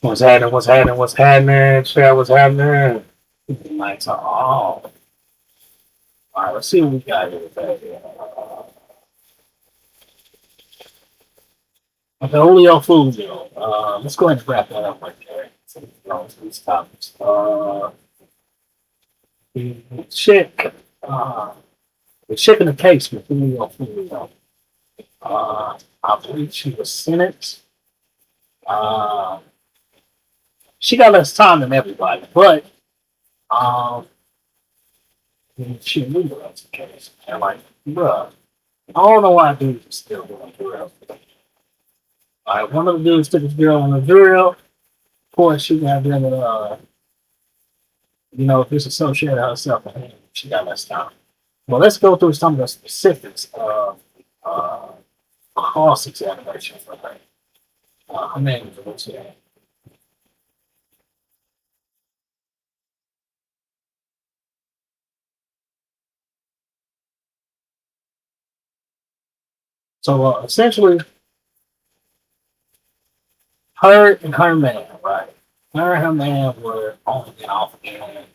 What's happening? What's happening? What's happening? Chat, what's happening? Lights are off. All right, let's see what we got here today. Okay, Julio Foolio. Let's go ahead and wrap that up right there. So we can go into these topics. The chick, the chick in the case with Julio Foolio. I believe she was sentenced. She got less time than everybody, but she knew that was the case. And like, bruh, I don't know why dudes are still doing drill. All right, one of the dudes took his girl on a drill. Of course, she got them disassociated herself with him. She got less time. Well, let's go through some of the specifics of cross examination for her. Her name is Lucia. So essentially, her and her man, right? Her and her man were on and off again.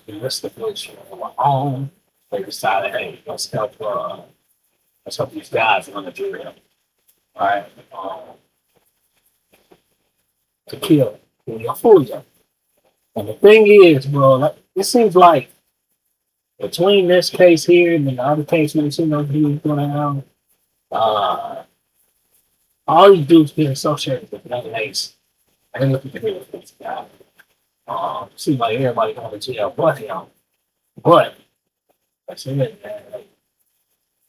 In this situation on their own, they decided, hey, let's help these guys run the drill, right? To kill Julio Foolio. And the thing is, bro, it seems like between this case here and the other case we see those dudes going on, all these dudes being associated with that case, and looking to kill this guy. Seems like everybody going to jail but him. But that's it, man.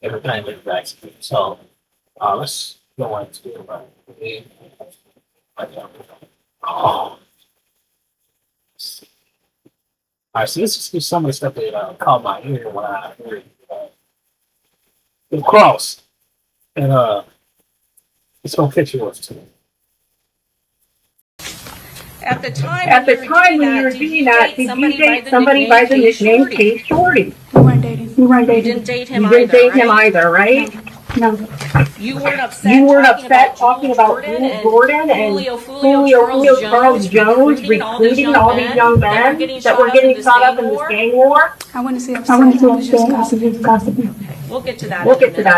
Everything is back to me. So let's go into it. All right, so this is just some of the stuff that caught my ear when I heard the cross. And it's gonna fit yours too. At the time when you were doing that, did you date somebody by the nickname Case Shorty? We weren't dating. You didn't date him either, right? No. You weren't upset talking about Gordon and Julio Foolio, Charles Jones recruiting all these young men that were getting caught up in this gang war? I wouldn't say upset. It was just gossiping. We'll get to that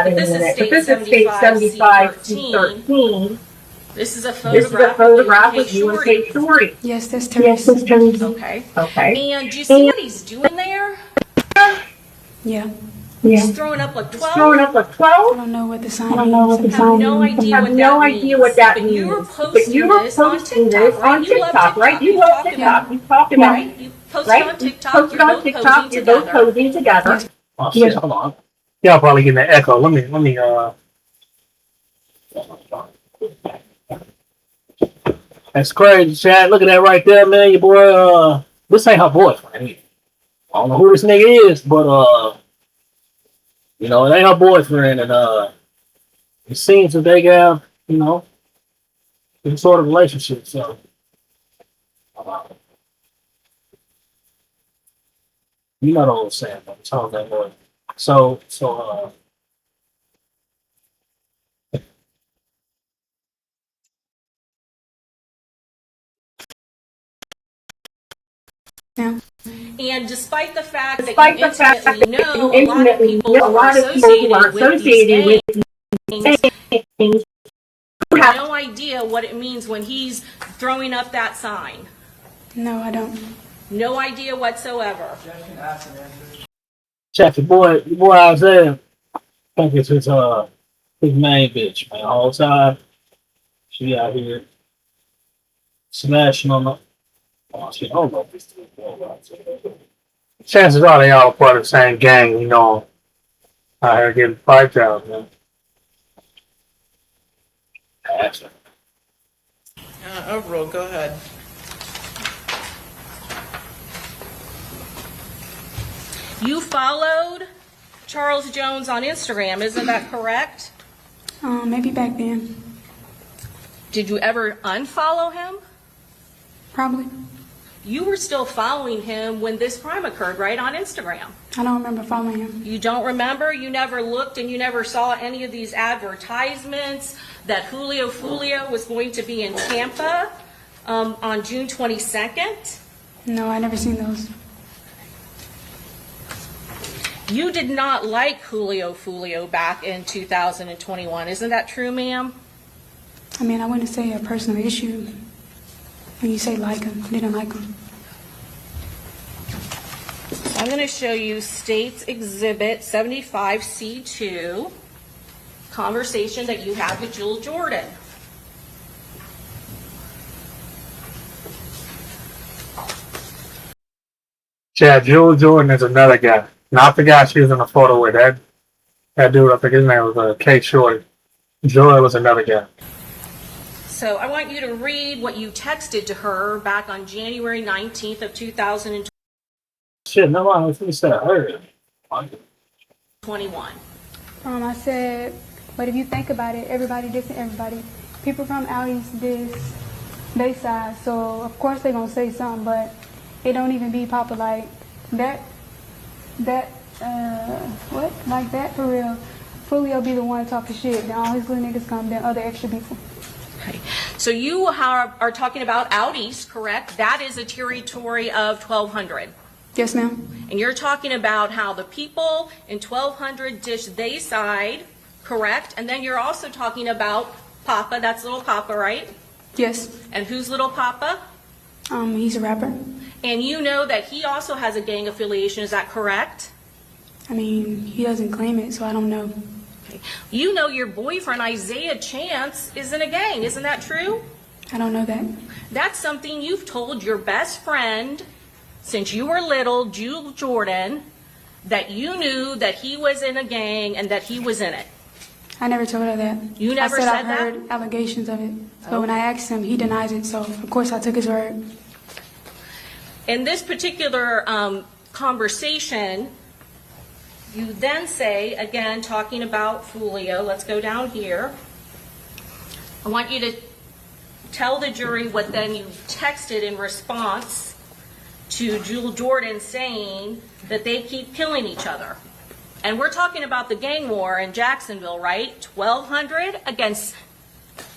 in a minute. But this is state 75C13. This is a photograph of you and Kate Shorty. Yes, that's Teresa. Okay. And do you see what he's doing there? Yeah. He's throwing up like 12. I don't know what the sign is. I have no idea what that means. But you were posting this on TikTok, right? You love TikTok. You talked about it. You posted on TikTok. You're both posing together. Oh shit, hold on. Y'all probably getting that echo. Let me That's crazy, Chad. Look at that right there, man. Your boy, this ain't her boyfriend. I don't know who this nigga is, but it ain't her boyfriend, and it seems that they got, some sort of relationship. So, you know the old saying, but it's all that boy. So. Yeah. And despite the fact that you intimately know a lot of people who are associated with these things, you have no idea what it means when he's throwing up that sign. No, I don't. No idea whatsoever. Check your boy Isaiah. I think it's his main bitch, man. All the time. She out here smashing on the. Oh shit, I don't know if this is chances are they all part of the same gang, out here getting piped out, man. Overall, go ahead. You followed Charles Jones on Instagram, isn't that correct? Maybe back then. Did you ever unfollow him? Probably. You were still following him when this crime occurred, right, on Instagram? I don't remember following him. You don't remember? You never looked and you never saw any of these advertisements that Julio Foolio was going to be in Tampa on June 22nd. No, I never seen those. You did not like Julio Foolio back in 2021. Isn't that true, ma'am? I mean, I wouldn't say a personal issue when you say like him. Didn't like him. I'm going to show you State's Exhibit 75C2, conversation that you had with Jewel Jordan. Yeah, Jules Jordan is another guy. Not the guy she was in the photo with. That dude, I think his name was K Shorty. Joy was another guy. So I want you to read what you texted to her back on January 19th of 2021. Shit, no one was said her. I said, but if you think about it, everybody dissing everybody. People from out east diss they side, so of course they gonna say something, but it don't even be popular like that. Like that for real. Foolio be the one talking shit. Then all his little niggas come, then other extra people. Okay. So you are talking about out east, correct? That is a territory of 1,200. Yes, ma'am. And you're talking about how the people in 1,200 dish they side, correct? And then you're also talking about Papa. That's little Papa, right? Yes. And who's little Papa? He's a rapper. And you know that he also has a gang affiliation. Is that correct? I mean, he doesn't claim it, so I don't know. Okay. You know your boyfriend Isaiah Chance is in a gang. Isn't that true? I don't know that. That's something you've told your best friend since you were little, Jewel Jordan, that you knew that he was in a gang and that he was in it. I never told her that. You never I said said I heard allegations of it. But when I asked him, he denies it, so of course I took his word. In this particular conversation, you then say, again, talking about Foolio, let's go down here. I want you to tell the jury what then you texted in response to Jewel Jordan saying that they keep killing each other. And we're talking about the gang war in Jacksonville, right? 1,200 against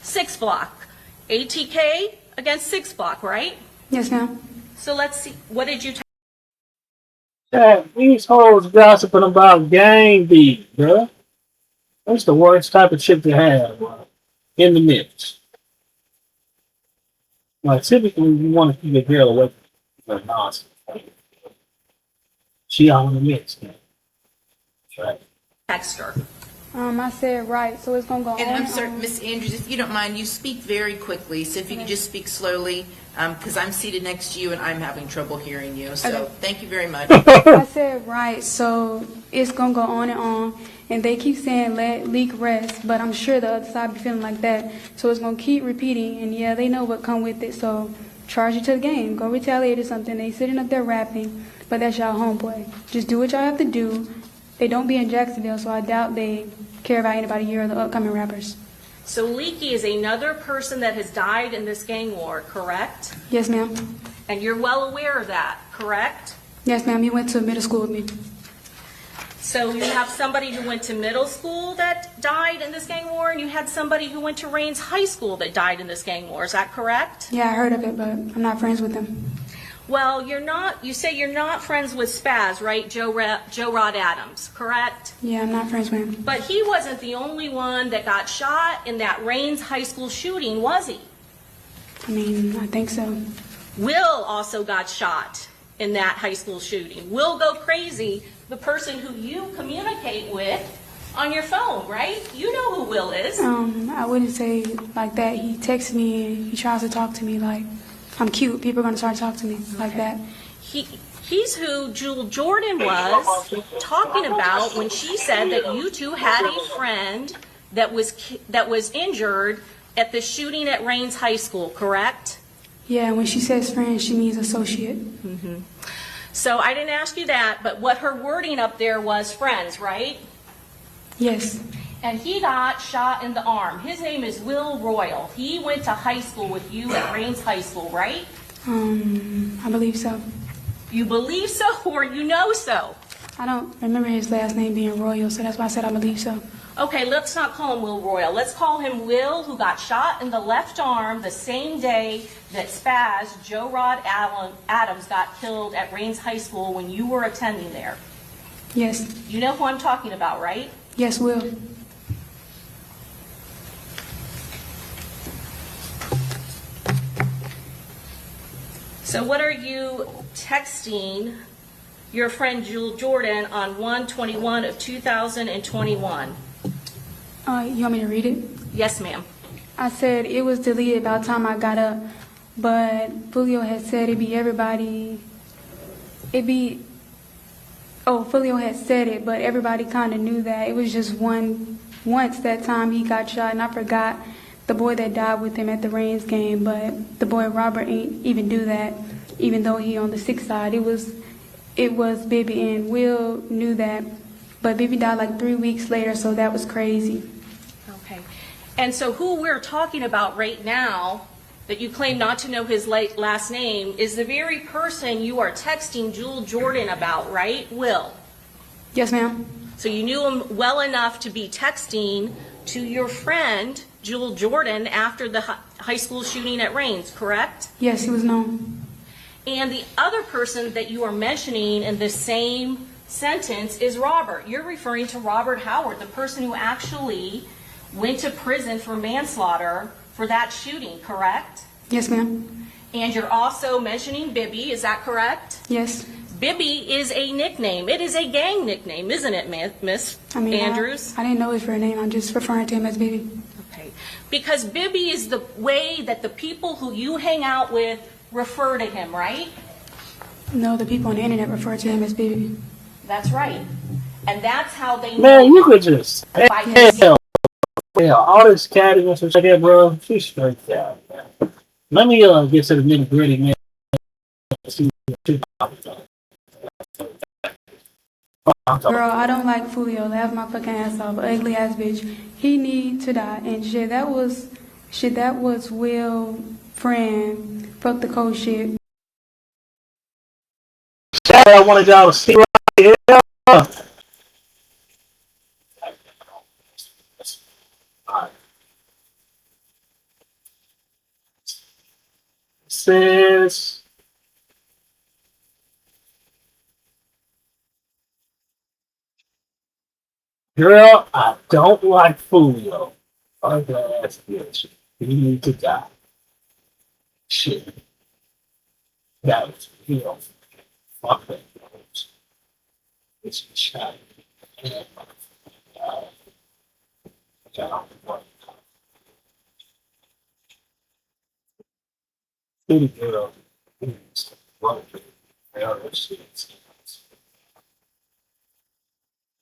6 Block. ATK against 6 Block, right? Yes, ma'am. So let's see. What did you Yeah, these hoes gossiping about gang beef, bruh. That's the worst type of shit to have, in the mix. Like, typically, you want to keep a girl away from the nonsense. She all in the mix, man. That's right. text her? I said right, so it's gonna go And on. I'm sorry, Miss Andrews, if you don't mind, you speak very quickly, so if you could just speak slowly, because I'm seated next to you and I'm having trouble hearing you. So Okay. thank you very much. I said right, so it's gonna go on, and they keep saying let leak rest, but I'm sure the other side be feeling like that, so it's gonna keep repeating, and yeah, they know what come with it, so charge it to the game, go retaliate or something. They sitting up there rapping, but that's y'all homeboy. Just do what y'all have to do. They don't be in Jacksonville, so I doubt they care about anybody here or the upcoming rappers. So Leaky is another person that has died in this gang war, correct? Yes, ma'am. And you're well aware of that, correct? Yes, ma'am. He went to middle school with me. So you have somebody who went to middle school that died in this gang war, and you had somebody who went to Rains High School that died in this gang war. Is that correct? Yeah, I heard of it, but I'm not friends with him. Well, you say you're not friends with Spaz, right? Joe Rod Adams, correct? Yeah, I'm not friends with him. But he wasn't the only one that got shot in that Rains High School shooting, was he? I mean, I think so. Will also got shot in that high school shooting. Will Go Crazy, the person who you communicate with on your phone, right? You know who Will is. I wouldn't say like that. He texts me and he tries to talk to me like I'm cute. People are going to start talking to me like that. He's who Jewel Jordan was talking about when she said that you two had a friend that was injured at the shooting at Rains High School, correct? Yeah, when she says friend, she means associate. So I didn't ask you that, but what her wording up there was friends, right? Yes. And he got shot in the arm. His name is Will Royal. He went to high school with you at Rains High School, right? I believe so. You believe so or you know so? I don't remember his last name being Royal, so that's why I said I believe so. Okay, let's not call him Will Royal. Let's call him Will, who got shot in the left arm the same day that Spaz, Joe Rod Adams, got killed at Rains High School when you were attending there. Yes. You know who I'm talking about, right? Yes, Will. So what are you texting your friend Jewel Jordan on 1/21 of 2021? You want me to read it? Yes, ma'am. I said it was deleted about the time I got up, but Foolio had said Foolio had said it, but everybody kind of knew that. It was just once that time he got shot, and I forgot the boy that died with him at the Reigns game, but the boy Robert ain't even do that, even though he on the 6th side. It was Bibby, and Will knew that, but Bibby died like 3 weeks later, so that was crazy. Okay. And so who we're talking about right now, that you claim not to know his last name, is the very person you are texting Jewel Jordan about, right, Will? Yes, ma'am. So you knew him well enough to be texting to your friend, Jewel Jordan, after the high school shooting at Rains, correct? Yes, he was known. And the other person that you are mentioning in the same sentence is Robert. You're referring to Robert Howard, the person who actually went to prison for manslaughter for that shooting, correct? Yes, ma'am. And you're also mentioning Bibby, is that correct? Yes. Bibby is a nickname. It is a gang nickname, isn't it, Miss Andrews? I didn't know his real name. I'm just referring to him as Bibby. Okay. Because Bibby is the way that the people who you hang out with refer to him, right? No, the people on the internet refer to him as Bibby. That's right. And that's how they know. Man, you could just by hell, all this cattiness and shit like that, bro. She's straight down, man. Let me get to the nitty gritty, man. Girl, I don't like Foolio. Laugh my fucking ass off. Ugly ass bitch. He need to die. And shit, that was Will friend. Fuck the cold shit. I wanted y'all to see right here. Says girl, I don't like Foolio. Ugly ass bitch. You need to die. Shit. That was real. Fuck that. It's a shot. Pretty girl.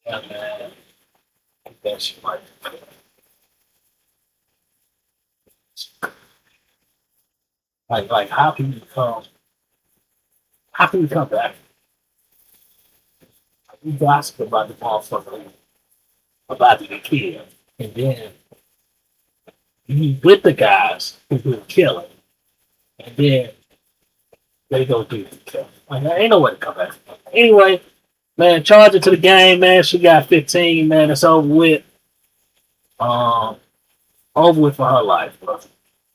Yeah, man. That shit might be like how can you come back? You gossip about the motherfucker about the kid, and then you with the guys who will kill him, and then they go do the kill. Like ain't no way to come back. Anyway, man, charge it to the game, man. She got 15, man. It's over with. Over with for her life, bro.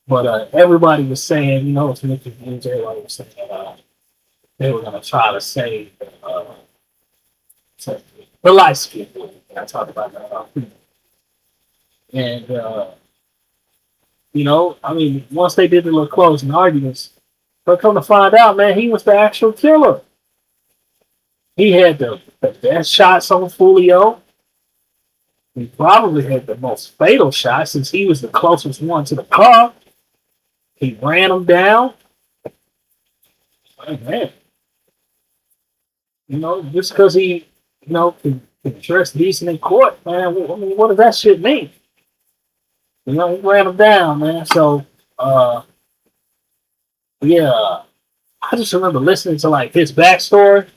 But everybody was saying, you know, it's making news. Everybody was saying they were gonna try to save the light skin. I talked about that. And you know, I mean, once they did the little closing arguments, but come to find out, man, he was the actual killer. He had the best shots on Foolio. He probably had the most fatal shot since he was the closest one to the car. He ran him down. Like, man. You know, just because he, you know, can dress decent in court, man, I mean, what does that shit mean? You know, he ran him down, man. So, yeah. I just remember listening to, like, his backstory.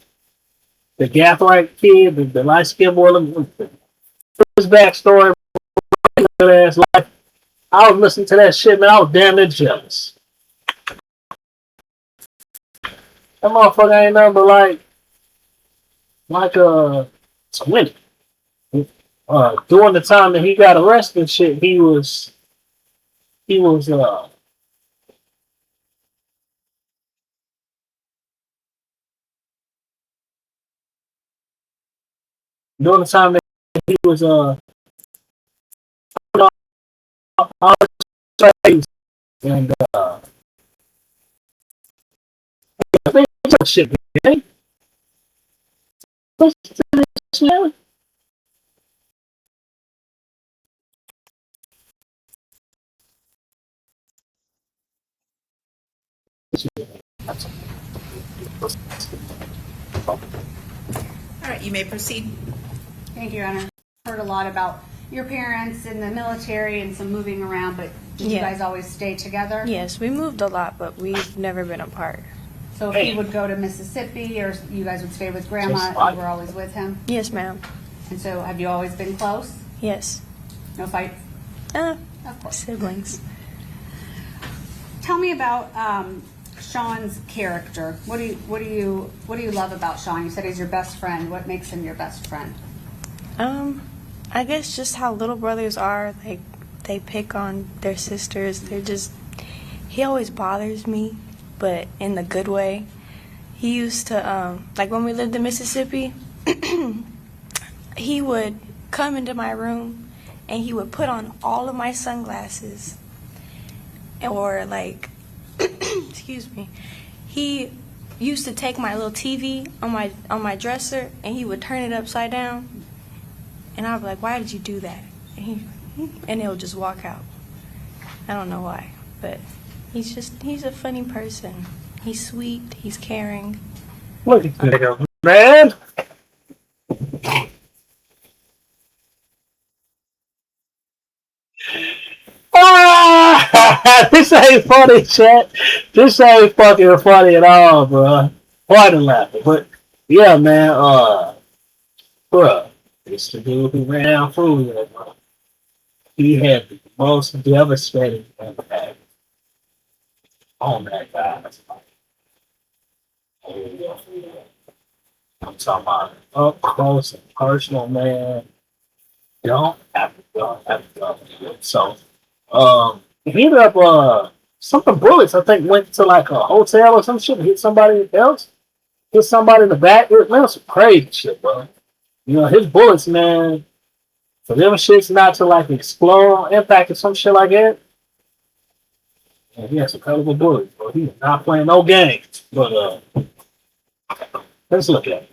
The Gathright kid, the light-skinned boy, his backstory, ass life. I was listening to that shit, man. I was damn near jealous. That motherfucker ain't nothing but like 20. During the time that he got arrested and shit, he was during the time that he was all trades and shit. Man. All right, you may proceed. Thank you, Your Honor. Heard a lot about your parents in the military and some moving around, but did you Yeah. guys always stay together? Yes, we moved a lot, but we've never been apart. So if he would go to Mississippi or you guys would stay with Grandma, Just like- you were always with him? Yes, ma'am. And so have you always been close? Yes. No fights? Of course. Siblings. Tell me about Sean's character. What do you love about Sean? You said he's your best friend. What makes him your best friend? I guess just how little brothers are. Like, they pick on their sisters. He always bothers me, but in the good way. He used to, like when we lived in Mississippi, he would come into my room and he would put on all of my sunglasses. Or like, excuse me, he used to take my little TV on my dresser and he would turn it upside down. And I'd be like, why did you do that? And he'll just walk out. I don't know why, but he's a funny person. He's sweet, he's caring. Look at that nigga, man. This ain't funny, chat. This ain't fucking funny at all, bro. Hard to laugh, but yeah, man. Bro, it's the dude who ran out Foolio, bro. He had the most devastating impact on that guy. I'm talking about up close and personal, man. Don't have to go. So, he ended up, some of the bullets, I think, went to like a hotel or some shit and hit somebody else. Hit somebody in the back. It was some crazy shit, bro. You know, his bullets, man, for them shits not to like explode, impact or some shit like that. And he has some incredible bullets, bro. He was not playing no games. But, let's look at it.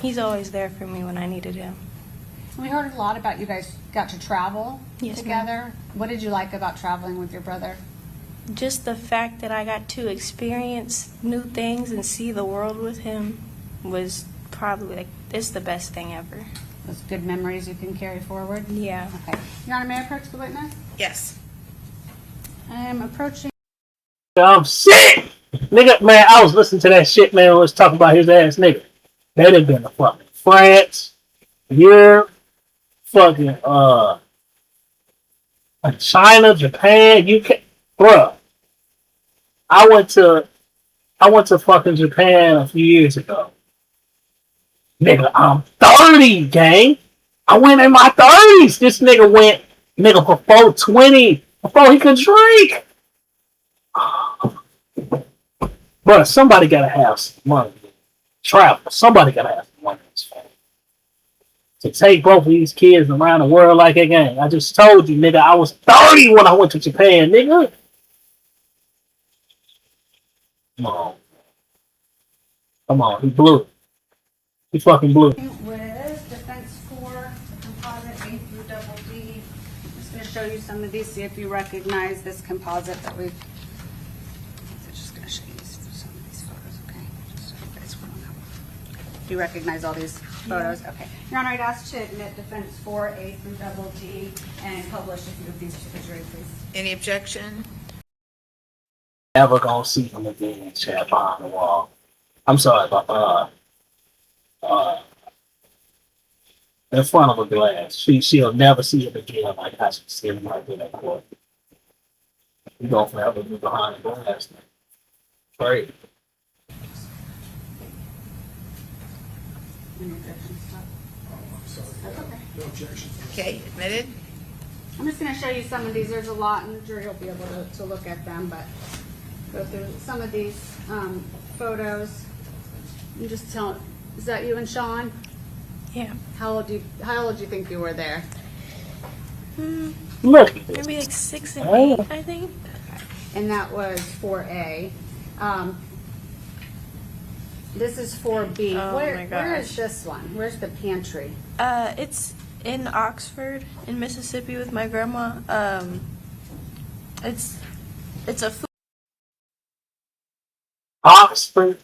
He's always there for me when I needed him. We heard a lot about you guys got to travel Yes, together. What did you like about traveling with your brother? Just the fact that I got to experience new things and see the world with him was probably like, it's the best thing ever. Those good memories you can carry forward? Yeah. Okay. Your Honor, may I approach the witness? Yes. I'm approaching. I'm sick! Nigga, man, I was listening to that shit, man, was talking about his ass nigga. That had been to fucking France, Europe, fucking, China, Japan, UK. Bruh, I went to fucking Japan a few years ago. Nigga, I'm 30, gang. I went in my 30s. This nigga went, nigga, before 20, before he could drink. Bruh, somebody gotta have some money. Travel. Somebody gotta have some money. To take both of these kids around the world like that, gang. I just told you, nigga, I was 30 when I went to Japan, nigga. Come on, he blew it. He fucking blew it. With Defense 4, composite A through double D. I'm just going to show you some of these, see if you recognize this composite that we've. I'm just going to show you some of these photos, okay? Just so you guys will know. Do you recognize all these photos? Okay. Your Honor, I'd ask to admit Defense 4, A through double D, and publish a few of these to the jury, please. Any objection? Never gonna see him again, chat behind the wall. I'm sorry, but in front of a glass. She'll never see him again like I should see him right there at court. You gonna forever be behind the glass. Great. Any objections, Todd? That's okay. No objection. Okay, admitted? I'm just gonna show you some of these. There's a lot, and the jury will be able to look at them, but go through some of these photos. And just tell, is that you and Sean? Yeah. How old do you think you were there? Look at this. Maybe like 6 and 8, I think. And that was 4A. This is 4B. Oh my Where is gosh. this one? Where's the pantry? It's in Oxford, in Mississippi, with my grandma. It's a food. Oxford,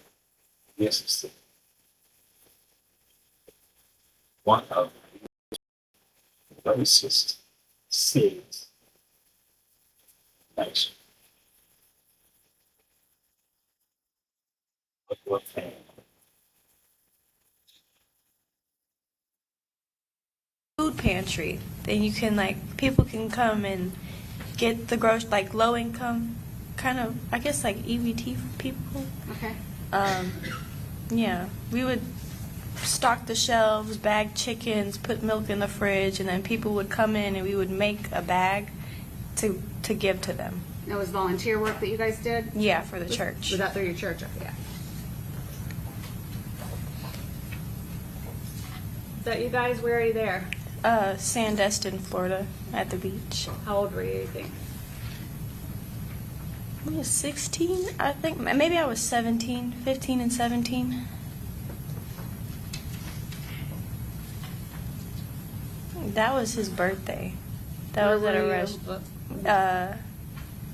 Mississippi. One of the racist cities. Nation. Look what came. Food pantry. Then you can people can come and get the groceries, like low income, kind of, I guess like EBT people. Okay. Yeah, we would stock the shelves, bag chickens, put milk in the fridge, and then people would come in and we would make a bag to give to them. That was volunteer work that you guys did? Yeah, for the church. Was that through your church? Yeah. Is that you guys? Where are you there? Sandestin, Florida, at the beach. How old were you, you think? I was 16, I think. Maybe I was 17, 15 and 17. That was his birthday. That was at a restaurant.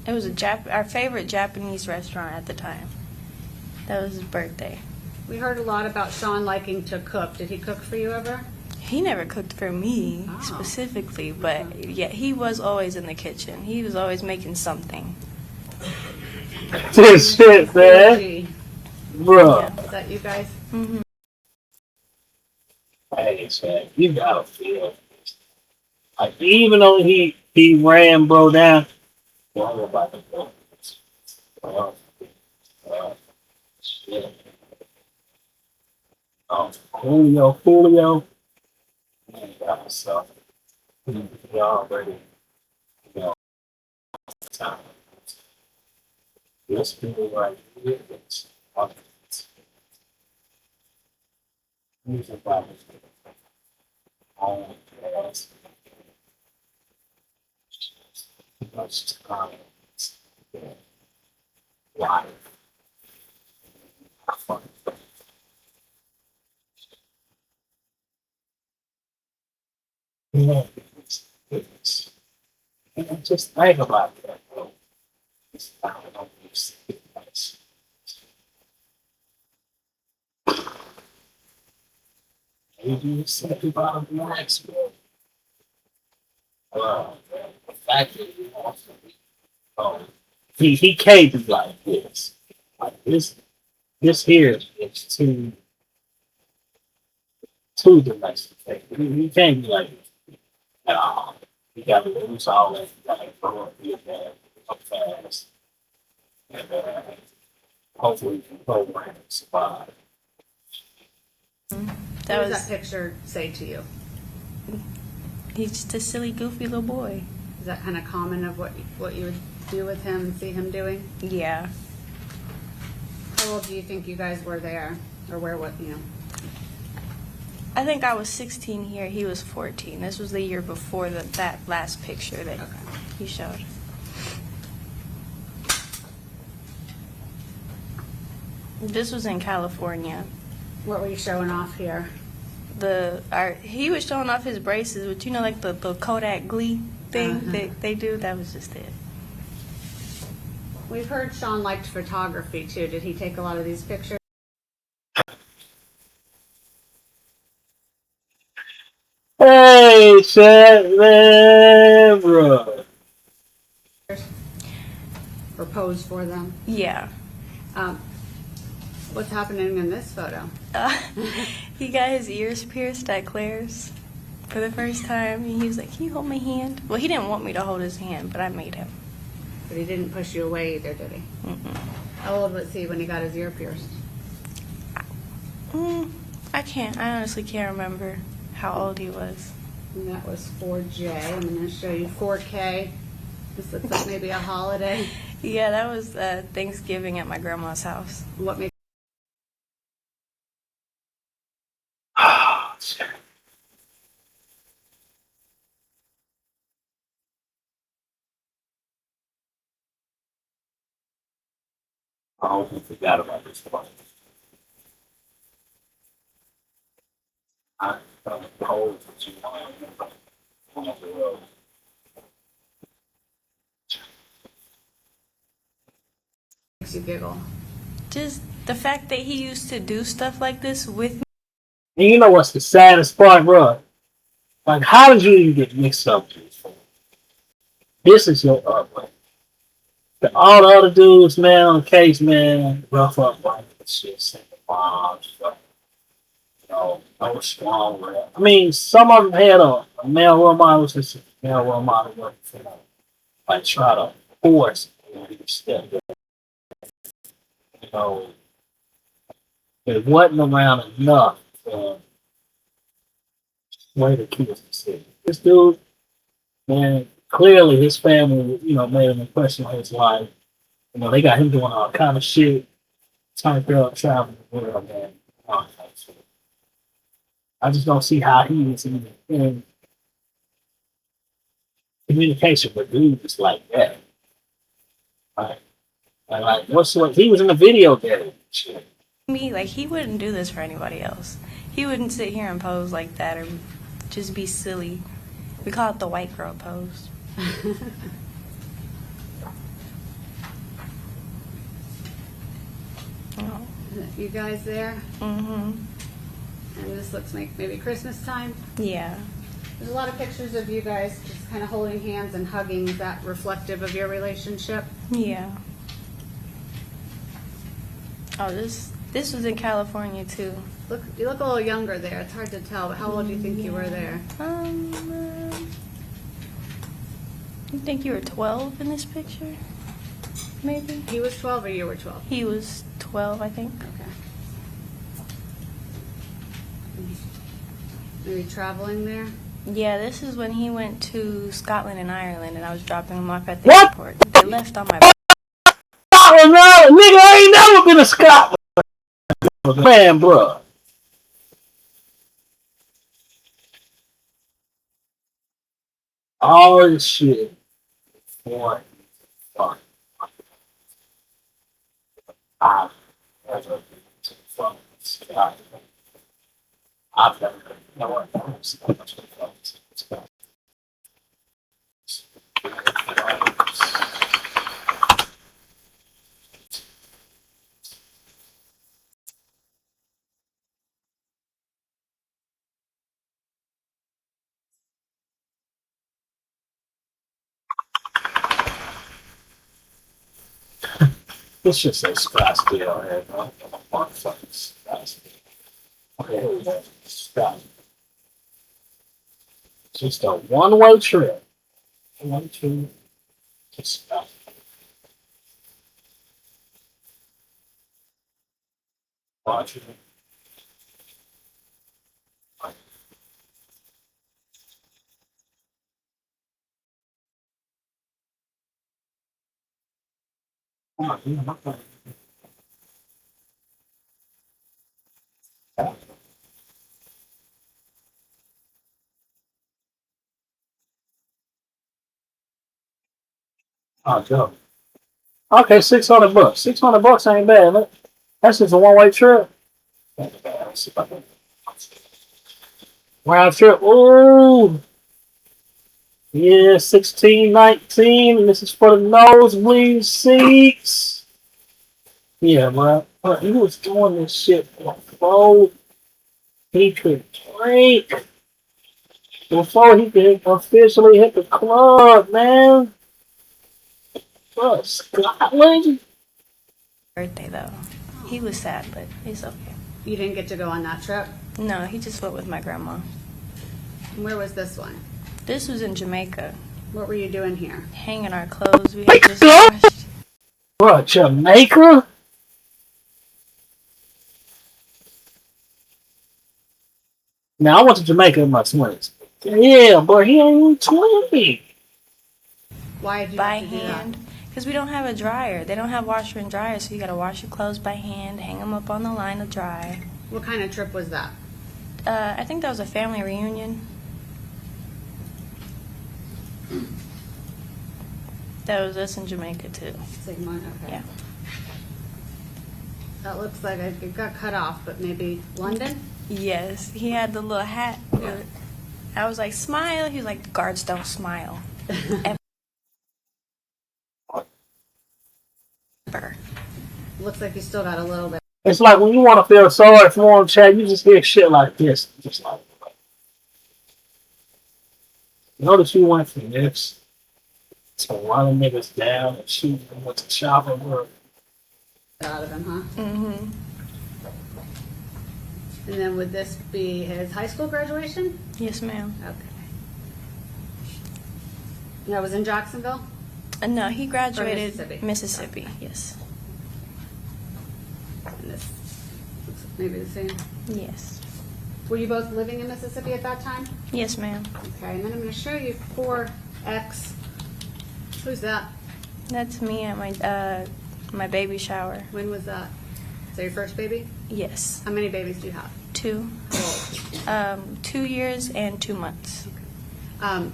It was our favorite Japanese restaurant at the time. That was his birthday. We heard a lot about Sean liking to cook. Did he cook for you ever? He never cooked for me Oh. specifically, but yeah, he was always in the kitchen. He was always making something. This shit, man. Gee, Bro. is that you guys? Hmm. Hey, man, you gotta feel this. Like, even though he ran bro down, well, about to go. Shit. Julio Foolio. Man, got myself. You already, time. This people right here, it's music by all class. Much time. Life. Fun. Yeah, it's, and just think about that, bro. It's not about this. Maybe you said about the next bro. The fact that he wants to be, he can't be like this. Like this here is too domestic. He can't be like this. You gotta lose all that. You gotta grow up, be a man, up fast. And hopefully you can program and survive. What That does was that picture say to you? he's just a silly, goofy little boy. Is that kind of common of what you would do with him and see him doing? Yeah. How old do you think you guys were there? Or where, I think I was 16 here. He was 14. This was the year before that last picture that he showed. This was in California. What were you showing off here? He was showing off his braces, but you know, like the Kodak Glee thing they do. That was just it. We've heard Sean liked photography too. Did he take a lot of these pictures? Hey, shit, man, bro. Or pose for them? Yeah. What's happening in this photo? He got his ears pierced at Claire's for the first time. And he was like, "Can you hold my hand?" Well, he didn't want me to hold his hand, but I made him. But he didn't push you away either, did he? Mm-mm. How old was he when he got his ear pierced? I I honestly can't remember how old he was. And that was 4J. I'm going to show you 4K. This looks like maybe a holiday. Yeah, that was Thanksgiving at my grandma's house. What makes Ah, shit. I almost forgot about this part. I cold for too long. On the road. you giggle? Just the fact that he used to do stuff like this with me. And you know what's the saddest part, bro? Like, how did you even get mixed up with this? This is your upbringing. All the other dudes, man, on the case, man, rough upbringing, shit, single moms, you know, no strong. I mean, some of them had a male role model, just a male role model, you know, like try to force, step, you know, it wasn't around enough for way the kids to see. This dude, man, clearly his family, you know, made an impression on his life. You know, they got him doing all kind of shit, trying to traveling the world, man. All kinds of shit. I just don't see how he is in communication with dudes like that. Right? Like, what's what? He was in the video there. Shit. Me, like, he wouldn't do this for anybody else. He wouldn't sit here and pose like that or just be silly. We call it the white girl pose. Oh. You guys there? Mm-hmm. And this looks like maybe Christmas time. Yeah. There's a lot of pictures of you guys just kind of holding hands and hugging. Is that reflective of your relationship? Yeah. Oh, this was in California too. You look a little younger there. It's hard to tell, but how old do you think you were there? I think you were 12 in this picture, maybe? He was 12 or you were 12? He was 12, I think. Okay. Are you traveling there? Yeah, this is when he went to Scotland and Ireland, and I was dropping him off at the What? airport. They left on my... Scotland, nigga, I ain't never been to Scotland. Man, bro. All this shit. Boy, fuck. I've never been to fucking Scotland. I've never been. You know what? I'm so much of fucking Scotland. This shit says Scottsdale here, bro. Motherfucking Scottsdale. Okay, here we go. Scottsdale. Just a one-way trip. 1, 2, to Scottsdale. Roger. Oh, Joe. Okay, $600. $600 ain't bad. Look. That's just a one-way trip. Round trip. Ooh. Yeah, 1619. And this is for the nosebleed seats. Yeah, man. He was doing this shit before he could drink. Before he could officially hit the club, man. Bro, Scotland? Birthday, though. He was sad, but he's okay. You didn't get to go on that trip? No, he just went with my grandma. And where was this one? This was in Jamaica. What were you doing here? Hanging our clothes. We had just washed. Bro, Jamaica? Now I went to Jamaica in my 20s. Yeah, but he ain't even 20. Why did you By have to do that? hand. Because we don't have a dryer. They don't have washer and dryer, so you got to wash your clothes by hand, hang them up on the line to dry. What kind of trip was that? I think that was a family reunion. That was us in Jamaica, too. Sigmund, okay. Yeah. That looks like it got cut off, but maybe London? Yes, he had the little hat. I was like, smile. He was like, the guards don't smile. Ever. Looks like you still got a little bit. It's like when you want to feel sorry for him, Chad, you just hear shit like this. Just like, notice you went from this to running niggas down and shooting them with the chopper work. Out of him, huh? Mm-hmm. And then would this be his high school graduation? Yes, ma'am. Okay. That was in Jacksonville? No, he graduated Mississippi. Mississippi. Yes. And this looks maybe the same. Yes. Were you both living in Mississippi at that time? Yes, ma'am. Okay, and then I'm going to show you 4X. Who's that? That's me at my baby shower. When was that? Is that your first baby? Yes. How many babies do you have? 2. 2 years and 2 months.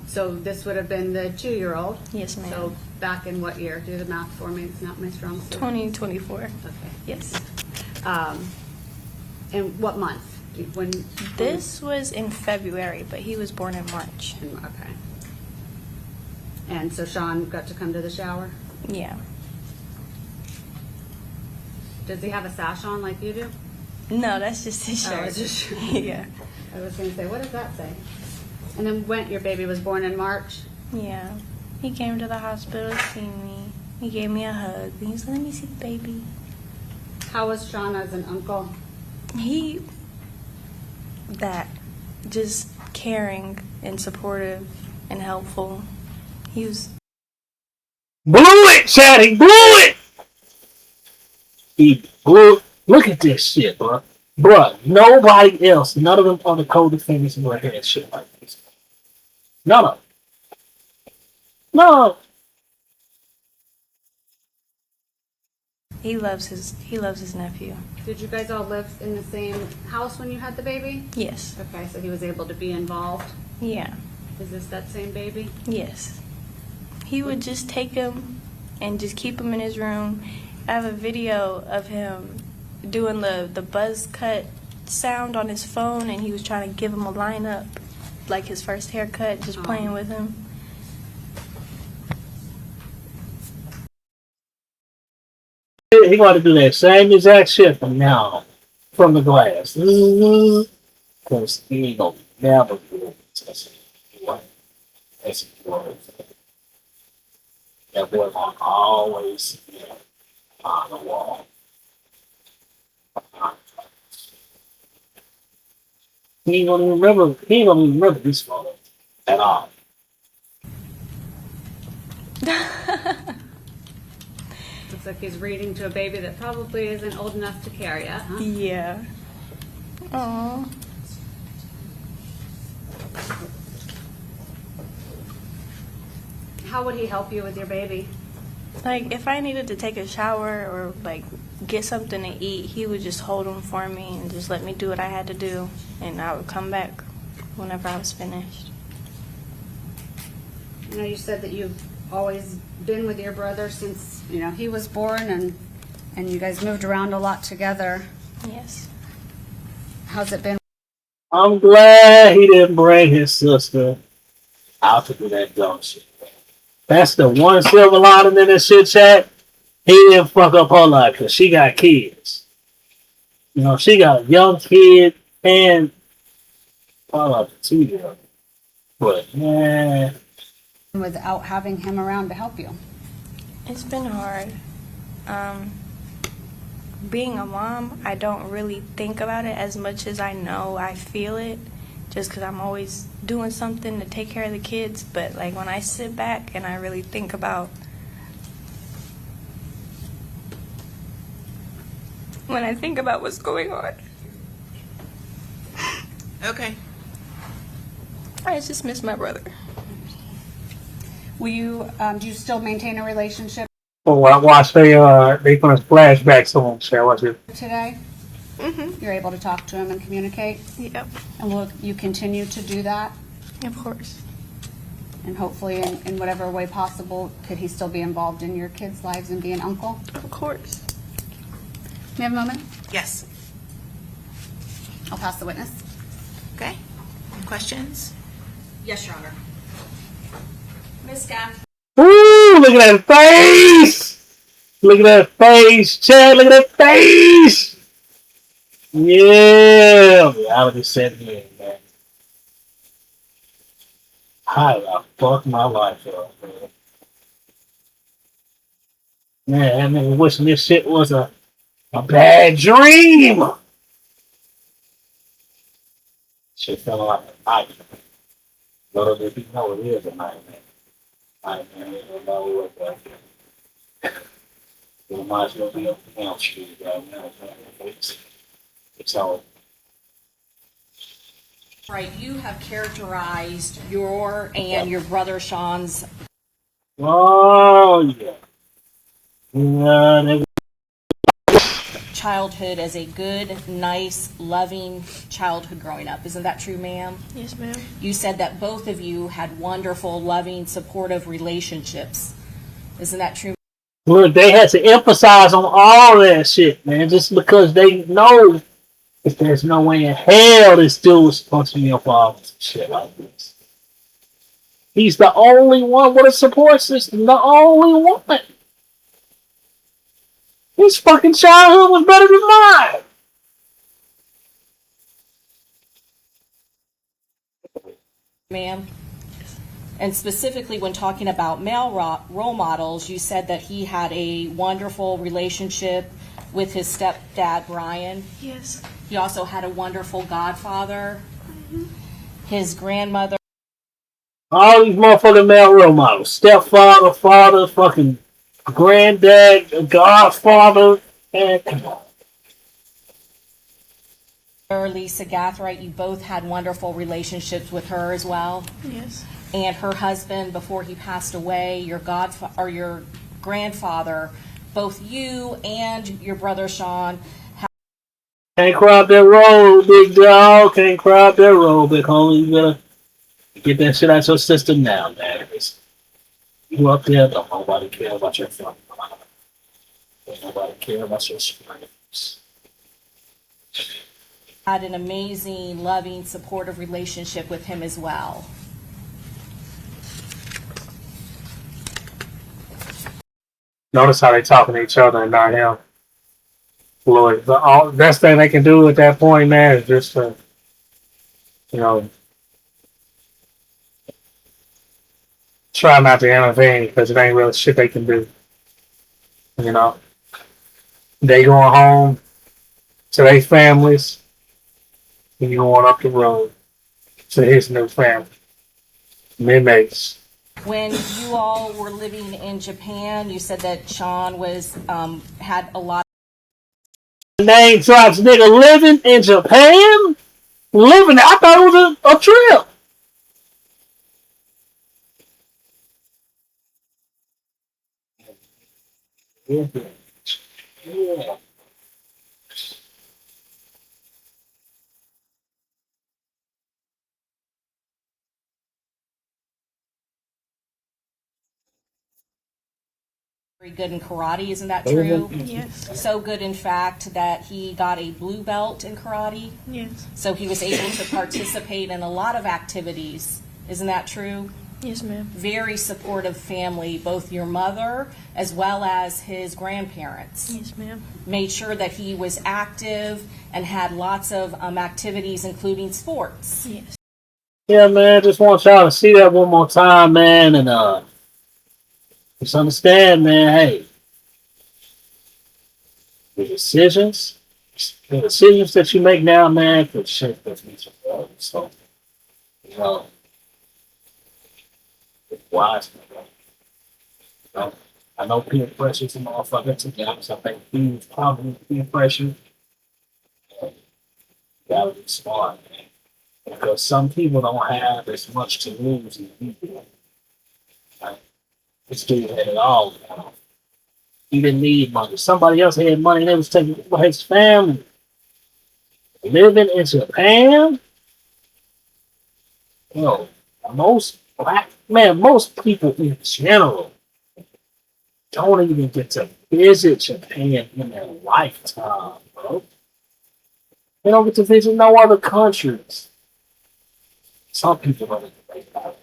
So this would have been the 2-year-old. Yes, ma'am. So back in what year? Do the math for me. It's not my strong suit. 2024. Okay. Yes. And what month? When? This was in February, but he was born in March. Okay. And so Sean got to come to the shower? Yeah. Does he have a sash on like you do? No, that's just his shirt. Oh, it's just Yeah. I was going to say, what does that say? And then when your baby was born in March? Yeah. He came to the hospital to see me. He gave me a hug. He was like, let me see the baby. How was Sean as an uncle? Just caring and supportive and helpful. He was. Blew it, Chad. He blew it. He blew. Look at this shit, bro. Bruh, nobody else, none of them other co-defendants would have had shit like this. None of them. No. He loves his nephew. Did you guys all live in the same house when you had the baby? Yes. Okay, so he was able to be involved. Yeah. Is this that same baby? Yes. He would just take him and just keep him in his room. I have a video of him doing the buzz cut sound on his phone, and he was trying to give him a lineup, like his first haircut, just playing with him. He got to do that same exact shit from now on, from the glass. Because he ain't gonna never do it. That's that boy gonna always be on the wall. He ain't gonna remember this photo at all. Looks like he's reading to a baby that probably isn't old enough to carry yet, huh? Yeah. Aww. How would he help you with your baby? Like, if I needed to take a shower or, like, get something to eat, he would just hold them for me and just let me do what I had to do, and I would come back whenever I was finished. You know, you said that you've always been with your brother since, you know, he was born, and you guys moved around a lot together. Yes. How's it been? I'm glad he didn't bring his sister out to do that dumb shit. That's the one silver lining in this shit, chat. He didn't fuck up her life because she got kids. You know, she got a young kid and probably a 2-year-old. But, man. Without having him around to help you? It's been hard. Being a mom, I don't really think about it as much as I know I feel it, just because I'm always doing something to take care of the kids. But like when I sit back and I really think about what's going on. Okay. I just miss my brother. Will you, do you still maintain a relationship Oh, I watched they gonna flashback soon, so what's it? today? Mm-hmm. You're able to talk to him and communicate? Yep. And will you continue to do that? Of course. And hopefully, in whatever way possible, could he still be involved in your kids' lives and be an uncle? Of course. May I have a moment? Yes. I'll pass the witness. Okay. Questions? Yes, Your Honor. Ms. Gaff. Woo! Look at that face! Look at that face, Chad! Look at that face! Yeah! Reality set in, man. How the fuck my life up, man? Man, that nigga wishing this shit was a bad dream! Shit felt like a nightmare. Little did he know it is a nightmare. Nightmare, you don't know what that is. It might as well be a damn street right now. It's all. Right, you have characterized your and your brother Sean's Oh, yeah. Yeah, they childhood as a good, nice, loving childhood growing up. Isn't that true, ma'am? Yes, ma'am. You said that both of you had wonderful, loving, supportive relationships. Isn't that true? look, they had to emphasize on all that shit, man, just because they know if there's no way in hell this dude was supposed to be involved with some shit like this. He's the only one with a support system, the only one. His fucking childhood was better than mine. Ma'am? And specifically when talking about male role models, you said that he had a wonderful relationship with his stepdad, Brian. Yes. He also had a wonderful godfather. His grandmother. All these motherfucking male role models. Stepfather, father, fucking granddad, godfather, and come on. Lisa Gathright, you both had wonderful relationships with her as well. Yes. And her husband, before he passed away, your your grandfather, both you and your brother Sean. Can't cry up that road, big dog. Can't cry up that road, big homie. You gotta get that shit out your system now, man. You up there, don't nobody care about your family. Don't nobody care about your strengths. Had an amazing, loving, supportive relationship with him as well. Notice how they talking to each other and not him. Lord, the best thing they can do at that point, man, is just to, you know, try not to intervene because it ain't really shit they can do. You know, they going home to their families, and you going up the road to his new family, inmates. When you all were living in Japan, you said that Sean was had a lot. Name drops, nigga, living in Japan? Living, I thought it was a trip. Yeah. Very good in karate, isn't that true? Yes. So good, in fact, that he got a blue belt in karate. Yes. So he was able to participate in a lot of activities. Isn't that true? Yes, ma'am. Very supportive family, both your mother as well as his grandparents. Yes, ma'am. Made sure that he was active and had lots of activities, including sports. Yes. Yeah, man, just want y'all to see that one more time, man, and just understand, man, hey, the decisions that you make now, man, could shape the future. So, you know, it's wise, man. You know, I know peer pressure is a motherfucker sometimes. I think huge problem with peer pressure. You gotta be smart, man. Because some people don't have as much to lose as you do. Like, this dude had it all. He didn't need money. Somebody else had money and they was taking for his family. Living in Japan? Yo, most black man, most people in general don't even get to visit Japan in their lifetime, bro. They don't get to visit no other countries. Some people don't even think about it.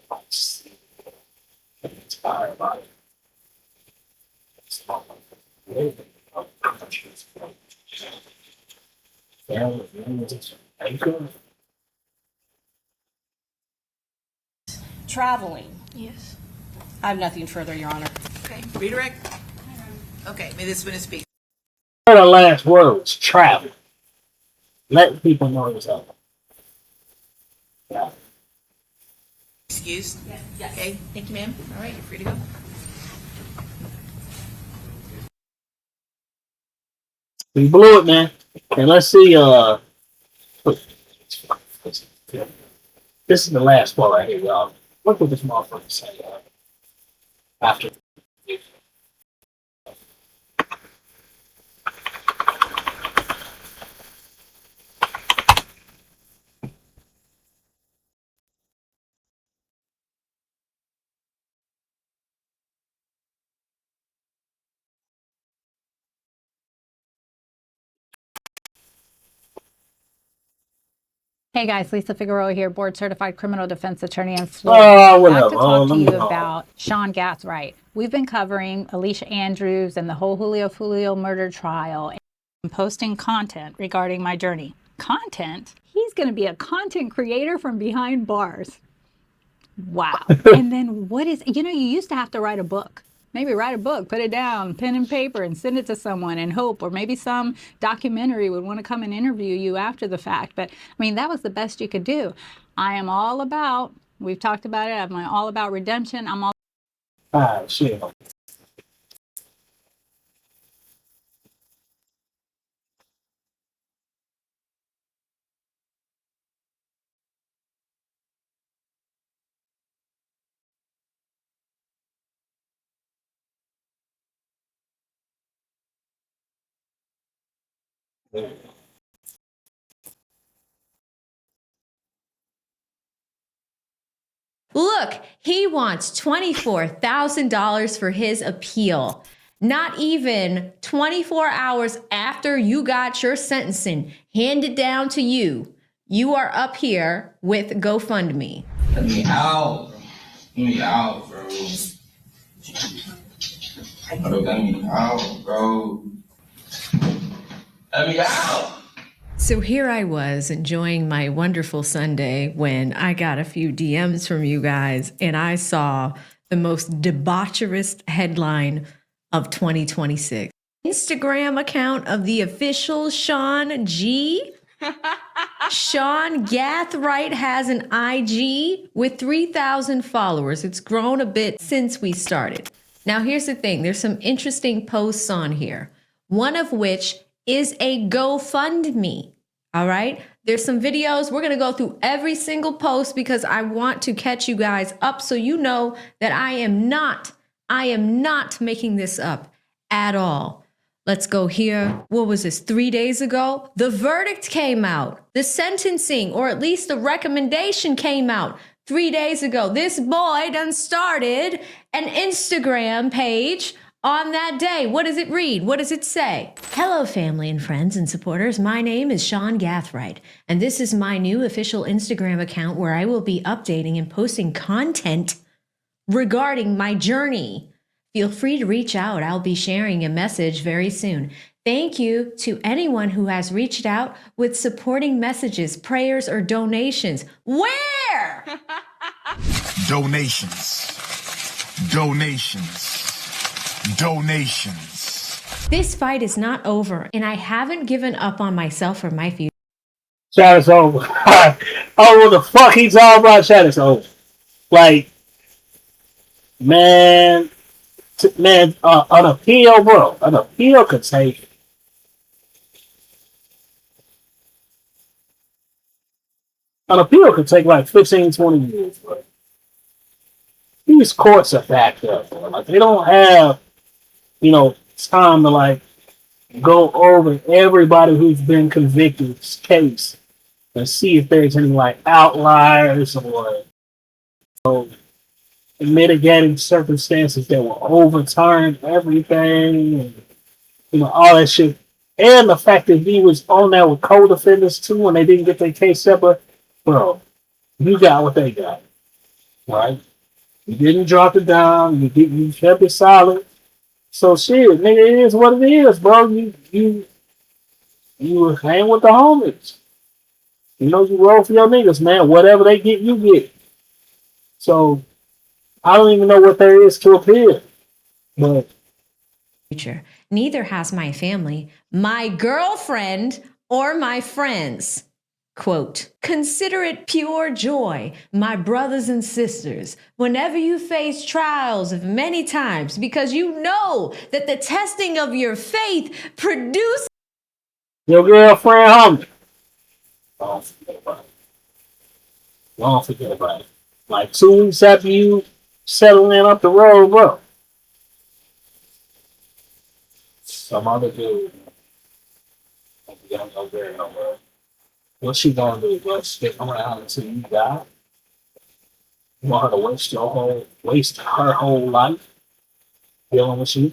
I'm tired about it. It's not like living in other countries, bro. Family, friends, Jamaica. Traveling. Yes. I have nothing further, Your Honor. Okay, redirect. Okay, may this witness speak. The last words, travel. Letting people know it's up. Yeah. Excused? Yes. Okay, thank you, ma'am. All right, you're free to go. We blew it, man. And let's see, this is the last part right here, y'all. Look what this motherfucker say, after. Hey guys, Lisa Figueroa here, board certified criminal defense attorney in Florida. Oh, Back whatever. to talk to let me you go. about Sean Gathright. We've been covering Alicia Andrews and the whole Julio Foolio murder trial and posting content regarding my journey. Content? He's going to be a content creator from behind bars. Wow. And then what is, you used to have to write a book. Maybe write a book, put it down, pen and paper, and send it to someone and hope, or maybe some documentary would want to come and interview you after the fact. But I mean, that was the best you could do. I am all about, we've talked about it, I'm all about redemption. I'm all Shit. Look, he wants $24,000 for his appeal. Not even 24 hours after you got your sentencing handed down to you, you are up here with GoFundMe. Let me out. Let me out, bro. Bro, let me out, bro. Let me out. So here I was enjoying my wonderful Sunday when I got a few DMs from you guys and I saw the most debaucherous headline of 2026. Instagram account of the official Sean G. Sean Gathright has an IG with 3,000 followers. It's grown a bit since we started. Now here's the thing. There's some interesting posts on here. One of which is a GoFundMe. All right. There's some videos. We're going to go through every single post because I want to catch you guys up so you know that I am not making this up at all. Let's go here. What was this? 3 days ago? The verdict came out. The sentencing, or at least the recommendation came out 3 days ago. This boy done started an Instagram page on that day. What does it read? What does it say? Hello, family and friends and supporters. My name is Sean Gathright, and this is my new official Instagram account where I will be updating and posting content regarding my journey. Feel free to reach out. I'll be sharing a message very soon. Thank you to anyone who has reached out with supporting messages, prayers, or donations. Where? Donations. This fight is not over, and I haven't given up on myself or my future. Chat is over. Oh, what the fuck he's all about? Chat is over. Like, man, an appeal, bro. An appeal could take. An appeal could take like 15, 20 years, but these courts are backed up. Bro. Like they don't have, time to like go over everybody who's been convicted's case and see if there's any like outliers or mitigating circumstances that will overturn everything and all that shit. And the fact that he was on there with co-defendants too and they didn't get their case separate, bro, you got what they got. Right? You didn't drop it down, you kept it solid. So shit, nigga, it is what it is, bro. You hang with the homies. You roll for your niggas, man. Whatever they get, you get. So I don't even know what there is to appeal. But future. Neither has my family, my girlfriend, or my friends. Quote, consider it pure joy, my brothers and sisters, whenever you face trials of many times, because you know that the testing of your faith produces your girlfriend, homie. Don't forget about it. Like 2 weeks after you settling up the road, bro. Some other dude. You don't know very well. What's she gonna do? Just stick around until you die? You want her to waste her whole life dealing with you?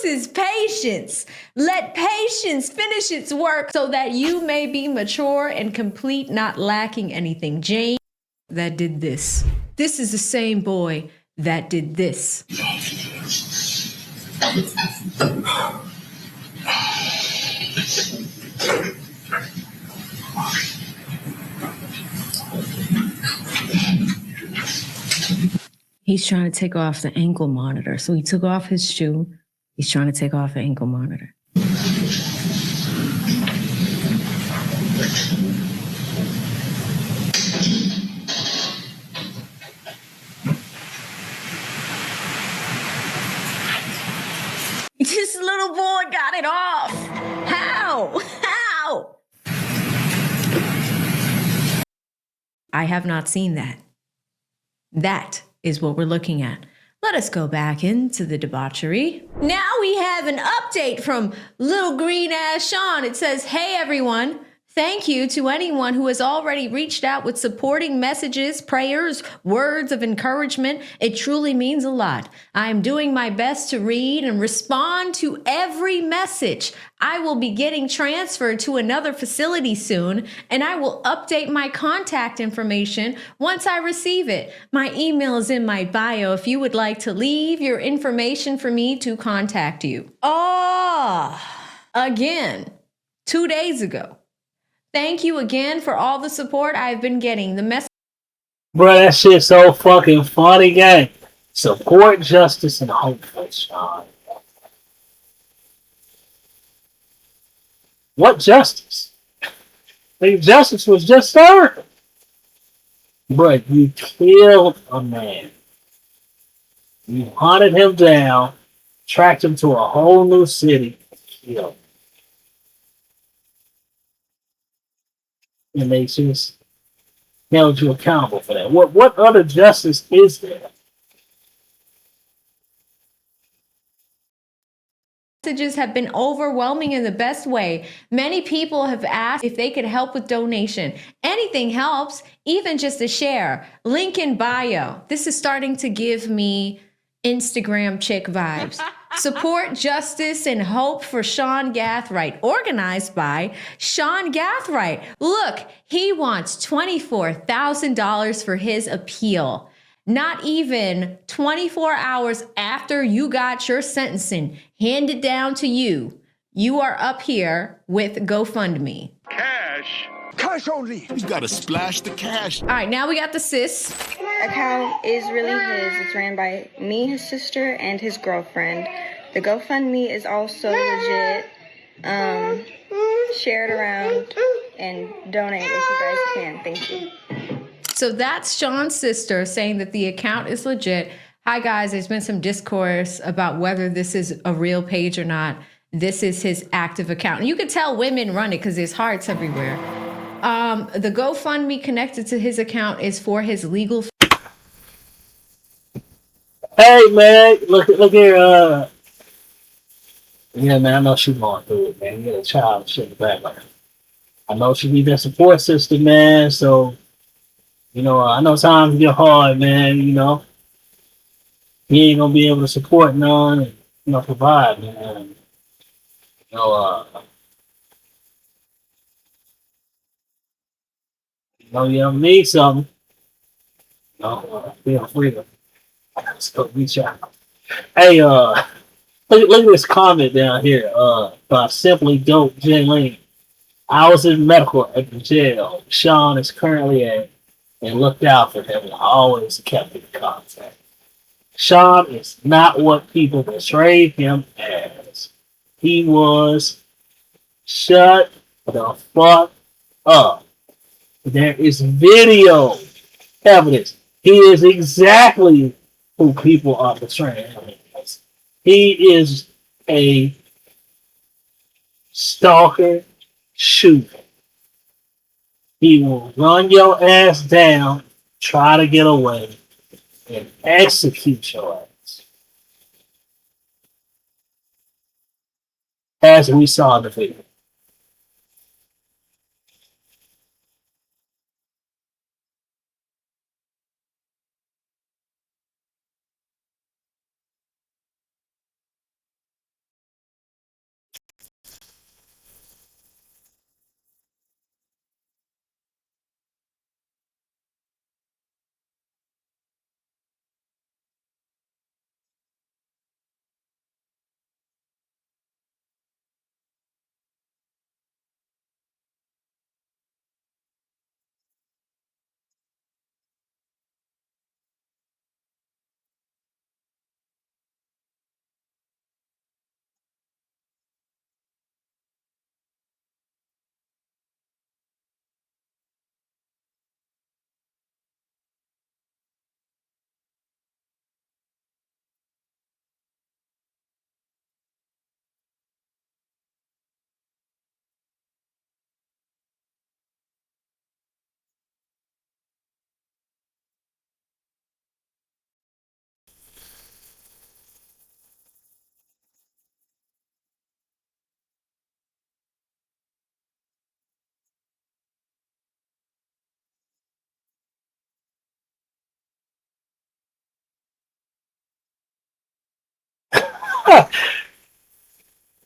is patience. Let patience finish its work so that you may be mature and complete, not lacking anything. James that did this. This is the same boy that did this. He's trying to take off the ankle monitor. So he took off his shoe. He's trying to take off the ankle monitor. This little boy got it off. How? How? I have not seen that. That is what we're looking at. Let us go back into the debauchery. Now we have an update from little green ass Sean. It says, hey everyone, thank you to anyone who has already reached out with supporting messages, prayers, words of encouragement. It truly means a lot. I am doing my best to read and respond to every message. I will be getting transferred to another facility soon, and I will update my contact information once I receive it. My email is in my bio if you would like to leave your information for me to contact you. Again, 2 days ago. Thank you again for all the support I've been getting. The message. Bro, that shit's so fucking funny, gang. Support justice and hope for Sean. What justice? The justice was just served. Bro, you killed a man. You hunted him down, tracked him to a whole new city, killed him. And they just held you accountable for that. What other justice is there? Messages have been overwhelming in the best way. Many people have asked if they could help with donation. Anything helps, even just a share. Link in bio. This is starting to give me Instagram chick vibes. Support justice and hope for Sean Gathright, organized by Sean Gathright. Look, he wants $24,000 for his appeal. Not even 24 hours after you got your sentencing handed down to you, you are up here with GoFundMe. Cash. Cash only. We gotta splash the cash. All right, now we got the sis. Account is really his. It's ran by me, his sister, and his girlfriend. The GoFundMe is also legit. Share it around and donate if you guys can. Thank you. So that's Sean's sister saying that the account is legit. Hi guys, there's been some discourse about whether this is a real page or not. This is his active account. And you can tell women run it because there's hearts everywhere. The GoFundMe connected to his account is for his legal. Hey man, look here. Yeah, man, I know she's going through it, man. You got a child shit in the background. I know she needs that support system, man. So, I know times get hard, man. He ain't gonna be able to support none and, provide, man. You know, uh, you ever need something, feel free to go reach out. Hey, look at this comment down here, by Simply Dope Jen Ling. I was in medical at the jail. Sean is currently at and looked out for him and always kept in contact. Sean is not what people portrayed him as. He was. Shut the fuck up. There is video evidence. He is exactly who people are portraying him as. He is a stalker shooter. He will run your ass down, try to get away, and execute your ass. As we saw in the video.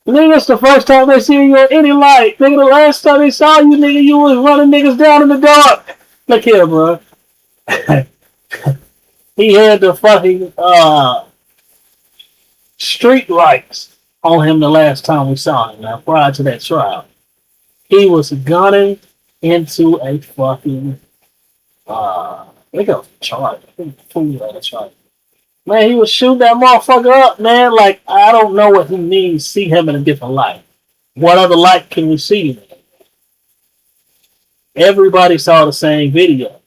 Nigga, it's the first time they see you in any light. Nigga, the last time they saw you, nigga, you was running niggas down in the dark. Look here, bro. He had the fucking street lights on him the last time we saw him, now, prior to that trial. He was gunning into a fucking they go charge. Man, he was shooting that motherfucker up, man. Like, I don't know what he means. See him in a different light. What other light can we see him in? Everybody saw the same video.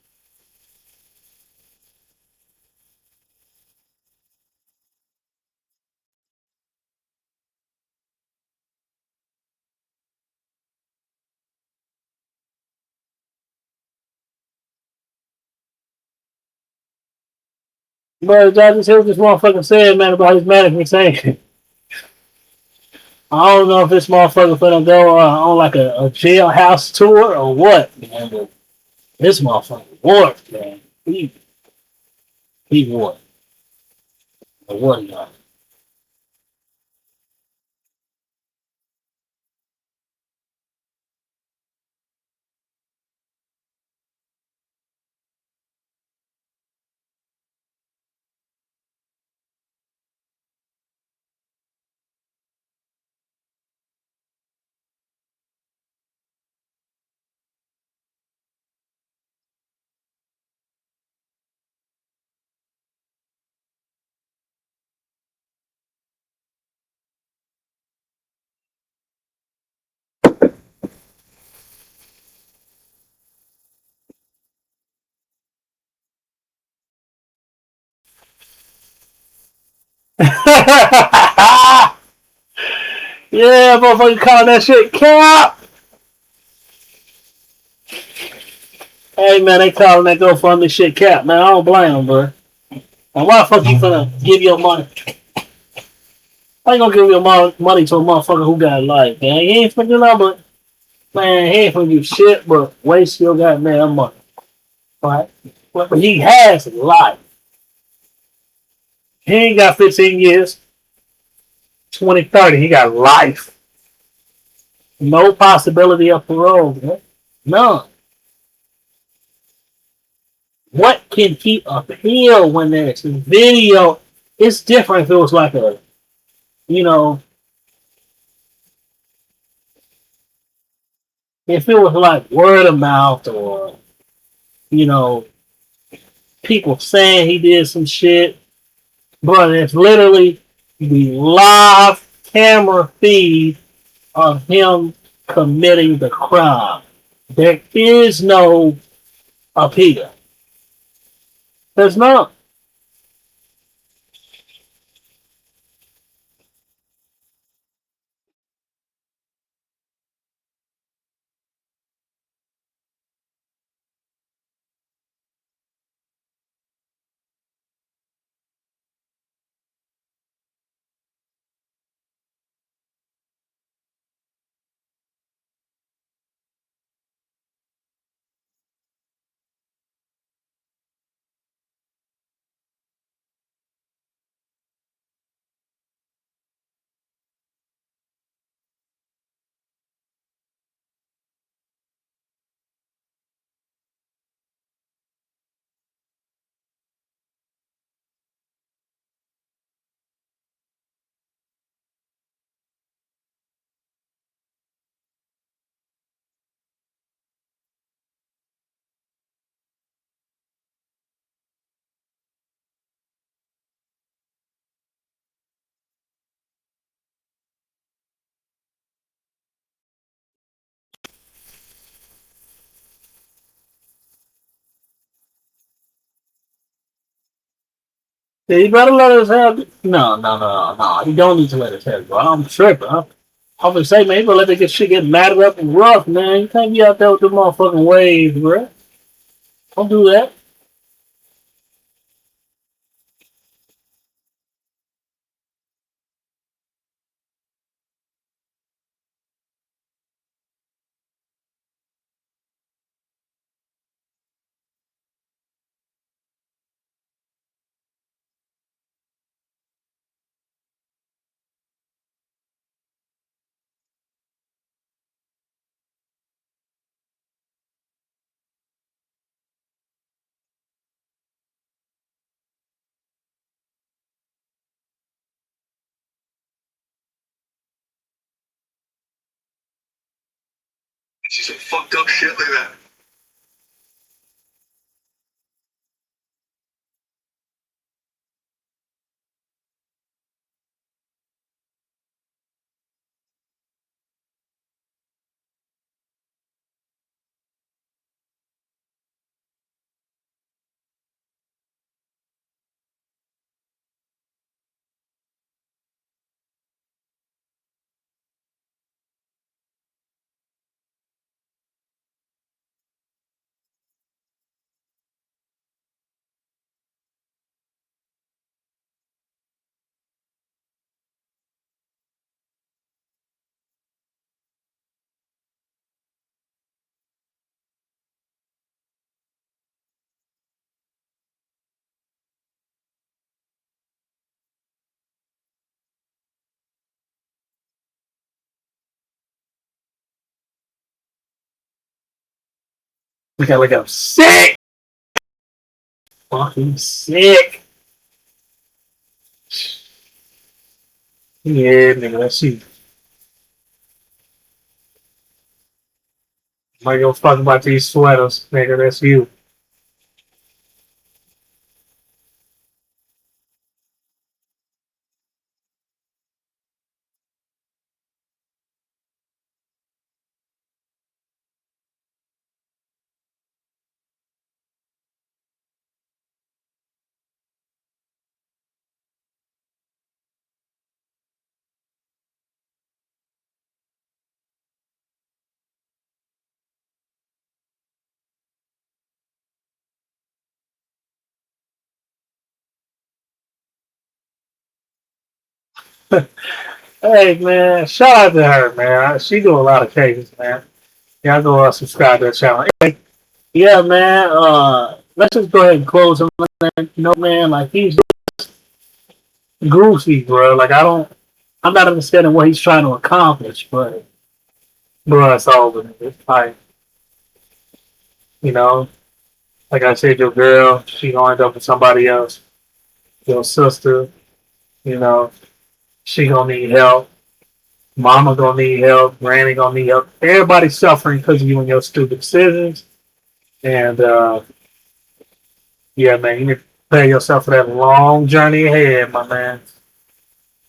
But I just heard this motherfucker saying, man, about his management saying, I don't know if this motherfucker finna go on like a jailhouse tour or what, man. But this motherfucker warped, man. He warped. But what not? Yeah, motherfucker calling that shit cap. Hey man, they calling that GoFundMe shit cap. Man, I don't blame them, bro. And why the fuck you finna give your money? Why you gonna give your money to a motherfucker who got life, man? He ain't finna do nothing but, man, he ain't finna do shit but waste your goddamn money. Right? But he has life. He ain't got 15 years, 20, 30. He got life. No possibility of parole, man. None. What can keep appeal when there's video? It's different if it was like a, you know, if it was like word of mouth or, you know, people saying he did some shit, but it's literally the live camera feed of him committing the crime. There is no appeal. There's none. Yeah, you better let us have it. No. You don't need to let us have it, bro. I'm tripping. I'm gonna say, man, you better let that shit get matted up and rough, man. You can't be out there with the motherfucking waves, bro. Don't do that. She said fucked up shit like that. Look, I'm sick. Fucking sick. Yeah, nigga, that's you. Might go fuck about these sweaters, nigga, that's you. Hey man, shout out to her, man. She do a lot of cases, man. Y'all go subscribe to her channel. Hey, yeah, man. Let's just go ahead and close him. Man. You know, man, like he's goofy, bro. Like I'm not understanding what he's trying to accomplish, but bro, it's over. It's like, you know, like I said, your girl, she gonna end up with somebody else. Your sister, you know, she gonna need help. Mama gonna need help. Granny gonna need help. Everybody's suffering because of you and your stupid decisions. And yeah, man, you need to prepare yourself for that long journey ahead, my man.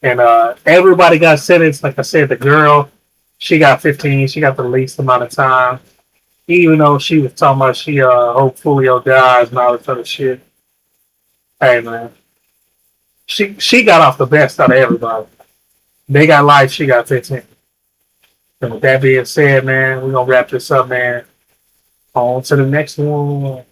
And everybody got sentenced. Like I said, the girl, she got 15. She got the least amount of time. Even though she was talking about she hope Fulio dies and all this other shit. Hey man, she got off the best out of everybody. They got life. She got 15. And with that being said, man, we're gonna wrap this up, man. On to the next one.